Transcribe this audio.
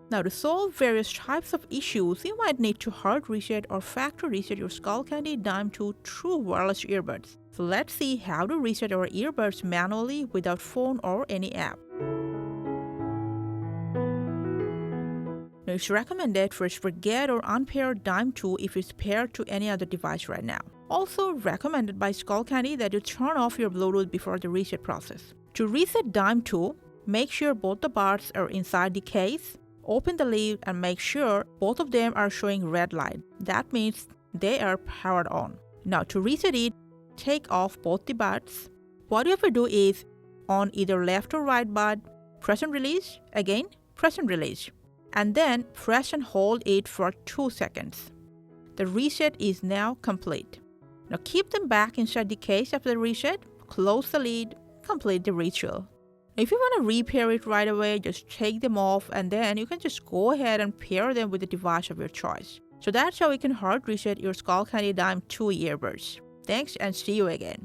Now, to solve various types of issues, you might need to hard reset or factory reset your Skullcandy Dime to true wireless earbuds. So let's see how to reset our earbuds manually without phone or any app. Now, it's recommended first forget or unpair Dime 2 if it's paired to any other device right now. Also recommended by Skullcandy that you turn off your Bluetooth before the reset process. To reset Dime 2, make sure both the buds are inside the case. Open the lid and make sure both of them are showing red light. That means they are powered on. Now to reset it, take off both the buds. What you have to do is, on either left or right bud, press and release, again press and release, and then press and hold it for 2 seconds. The reset is now complete. Now keep them back inside the case after the reset, close the lid, complete the ritual. If you want to repair it right away, just take them off and then you can just go ahead and pair them with the device of your choice. So that's how you can hard reset your Skullcandy Dime 2 earbuds. Thanks and see you again.